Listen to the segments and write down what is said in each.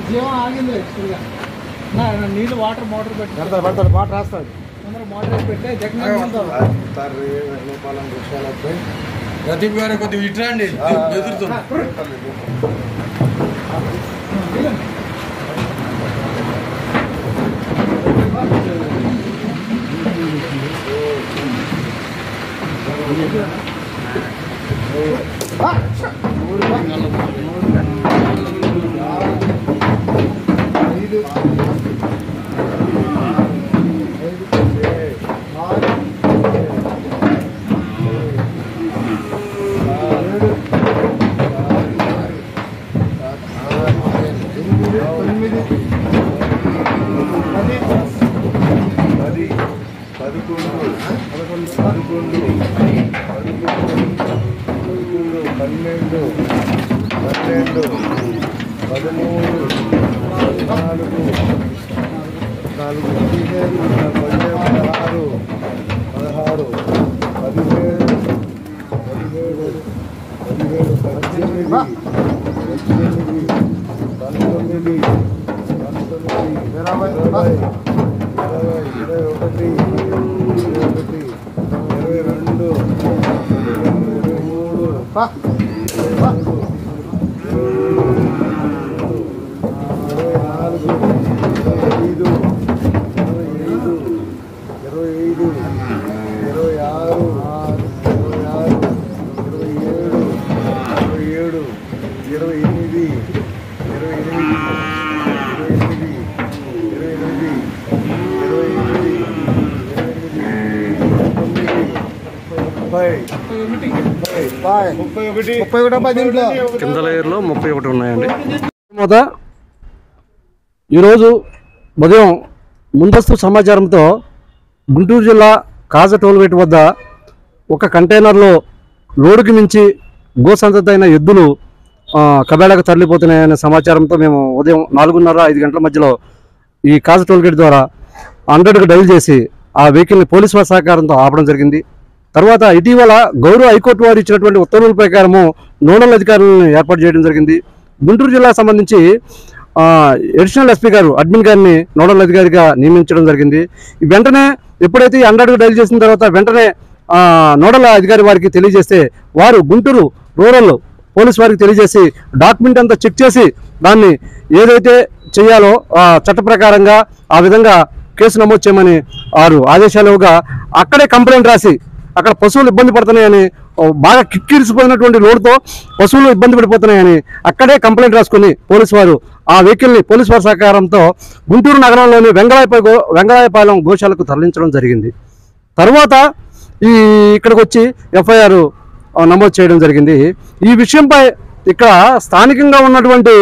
జీవం ఆగింది యాక్చువల్గా నీళ్ళు వాటర్ మోటార్ పెట్టి పడతాడు వాటర్ రాస్తాడు మోటార్ పెట్టే ప్రదీప్ గారు కొద్దిగా ఇట్రండి ఎదురుతున్నా కింద లేయర్లో 31 ఉన్నాయండి. ఈరోజు ఉదయం ముందస్తు సమాచారంతో గుంటూరు జిల్లా కాజ టోల్గేట్ వద్ద ఒక కంటైనర్లో లోడుకి మించి గోసంతతైన ఎద్దులు కబేళకు తరలిపోతున్నాయనే సమాచారంతో మేము ఉదయం 4:30-5 గంటల మధ్యలో ఈ కాజ టోల్గేట్ ద్వారా 100కు డైల్ చేసి ఆ వెహికల్ని పోలీసు వారి సహకారంతో ఆపడం జరిగింది. తర్వాత ఇటీవల గౌరవ హైకోర్టు వారు ఇచ్చినటువంటి ఉత్తర్వుల ప్రకారము నోడల్ అధికారులను ఏర్పాటు చేయడం జరిగింది. గుంటూరు జిల్లాకు సంబంధించి అడిషనల్ ఎస్పీ గారు అడ్మిన్ గారిని నోడల్ అధికారిగా నియమించడం జరిగింది. వెంటనే ఎప్పుడైతే 100కు డైల్ చేసిన తర్వాత వెంటనే నోడల్ అధికారి వారికి తెలియజేస్తే వారు గుంటూరు రూరల్ పోలీసు వారికి తెలియజేసి డాక్యుమెంట్ అంతా చెక్ చేసి దాన్ని ఏదైతే చేయాలో చట్ట ప్రకారంగా ఆ విధంగా కేసు నమోదు చేయమని వారు ఆదేశాలుగా అక్కడే కంప్లైంట్ రాసి అక్కడ పశువులు ఇబ్బంది పడుతున్నాయని బాగా కిక్కిరిసిపోయినటువంటి లోడుతో పశువులు ఇబ్బంది పడిపోతున్నాయని అక్కడే కంప్లైంట్ రాసుకుని పోలీసు వారు ఆ వెహికల్ని పోలీసు వారి సహకారంతో గుంటూరు నగరంలోని వెంగళాయపాలెం గోశాలకు తరలించడం జరిగింది. తర్వాత ఇక్కడికి వచ్చి ఎఫ్ఐఆర్ నమోదు చేయడం జరిగింది. ఈ విషయంపై ఇక్కడ స్థానికంగా ఉన్నటువంటి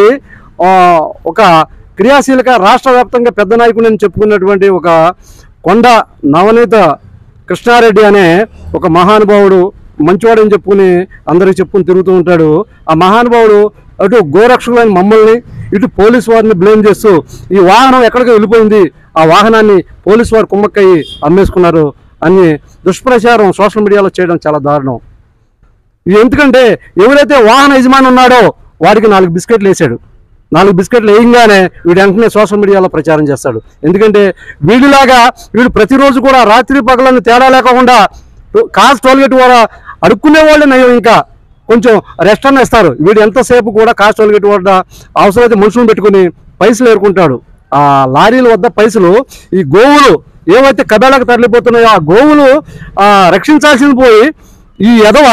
ఒక క్రియాశీలక రాష్ట్ర వ్యాప్తంగా పెద్ద నాయకుడిని చెప్పుకున్నటువంటి ఒక కొండ నవనీత కృష్ణారెడ్డి అనే ఒక మహానుభావుడు మంచివాడని చెప్పుకుని అందరికి చెప్పుకుని తిరుగుతూ ఉంటాడు. ఆ మహానుభావుడు అటు గోరక్షకులైన మమ్మల్ని ఇటు పోలీసు వారిని బ్లేమ్ చేస్తూ ఈ వాహనం ఎక్కడికి వెళ్ళిపోయింది, ఆ వాహనాన్ని పోలీసు వారు కుమ్మక్కయ్యి అమ్మేసుకున్నారు అని దుష్ప్రచారం సోషల్ మీడియాలో చేయడం చాలా దారుణం. ఇది ఎందుకంటే ఎవరైతే వాహన యజమాని ఉన్నాడో వాడికి 4 బిస్కెట్లు వేసాడు. 4 బిస్కెట్లు వేయంగానే వీడు వెంటనే సోషల్ మీడియాలో ప్రచారం చేస్తాడు. ఎందుకంటే వీడు ప్రతిరోజు కూడా రాత్రి పగలను తేడా లేకుండా కాజ్ టోల్గేట్ ద్వారా అడుక్కునే వాళ్ళే నయం, ఇంకా కొంచెం రెస్ట్ అన్న ఇస్తారు. వీడు ఎంతసేపు కూడా కాజ్ టోల్గేట్ వద్ద అవసరమైతే మనుషులను పెట్టుకుని పైసలు ఏరుకుంటాడు. ఆ లారీల వద్ద పైసలు ఈ గోవులు ఏవైతే కబేళకు తరలిపోతున్నాయో ఆ గోవులు రక్షించాల్సింది పోయి ఈ ఎదవ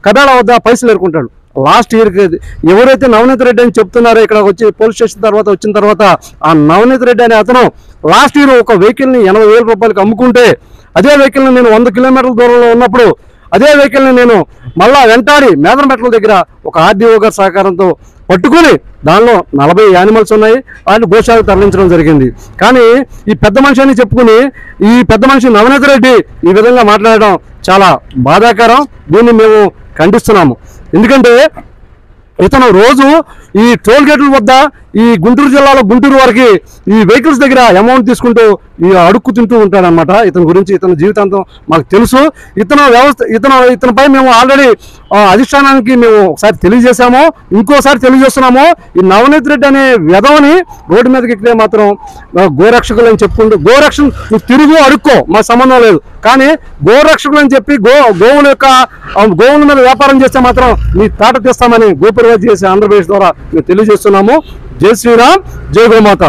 కబేళ వద్ద పైసలు ఏరుకుంటాడు. లాస్ట్ ఇయర్కి ఎవరైతే నవనీత్ రెడ్డి అని చెప్తున్నారో ఇక్కడ వచ్చి పోలీస్ స్టేషన్ తర్వాత వచ్చిన తర్వాత ఆ నవనీత్ రెడ్డి అనే అతను లాస్ట్ ఇయర్ ఒక వెహికల్ని 80,000 రూపాయలకి అమ్ముకుంటే అదే వెహికల్ని నేను 100 కిలోమీటర్ల దూరంలో ఉన్నప్పుడు అదే వెహికల్ని నేను మళ్ళా వెంటాడి మేదరమెట్ల దగ్గర ఒక ఆర్డీఓ గారి సహకారంతో పట్టుకుని దానిలో 40 యానిమల్స్ ఉన్నాయి, వాటిని గోశాలకు తరలించడం జరిగింది. కానీ ఈ పెద్ద మనిషి అని చెప్పుకుని ఈ పెద్ద మనిషి నవనీత్ రెడ్డి ఈ విధంగా మాట్లాడడం చాలా బాధాకరం. దీన్ని మేము ఖండిస్తున్నాము. ఎందుకంటే ఇతను రోజు ఈ టోల్ గేట్ల వద్ద ఈ గుంటూరు జిల్లాలో గుంటూరు వారికి ఈ వెహికల్స్ దగ్గర అమౌంట్ తీసుకుంటూ ఈ అడుక్కు తింటూ ఉంటాడనమాట. ఇతని గురించి ఇతని జీవితాంతం మాకు తెలుసు. ఇతనిపై మేము ఆల్రెడీ అధిష్టానానికి మేము ఒకసారి తెలియజేశాము, ఇంకోసారి తెలియజేస్తున్నాము. ఈ నవనీత్ రెడ్డి అనే విధవని రోడ్డు మీదకి ఎక్కితే మాత్రం గోరక్షకులు అని చెప్పుకుంటూ, గోరక్షణ నువ్వు తిరుగు అడుక్కో, మాకు సంబంధం లేదు, కానీ గోరక్షకులు అని చెప్పి గోవుల మీద వ్యాపారం చేస్తే మాత్రం నీ తాట తీస్తామని గోపురవాది చేసి ఆంధ్రప్రదేశ్ ద్వారా మేము తెలియజేస్తున్నాము. జై శ్రీరామ్, జై గోమాత.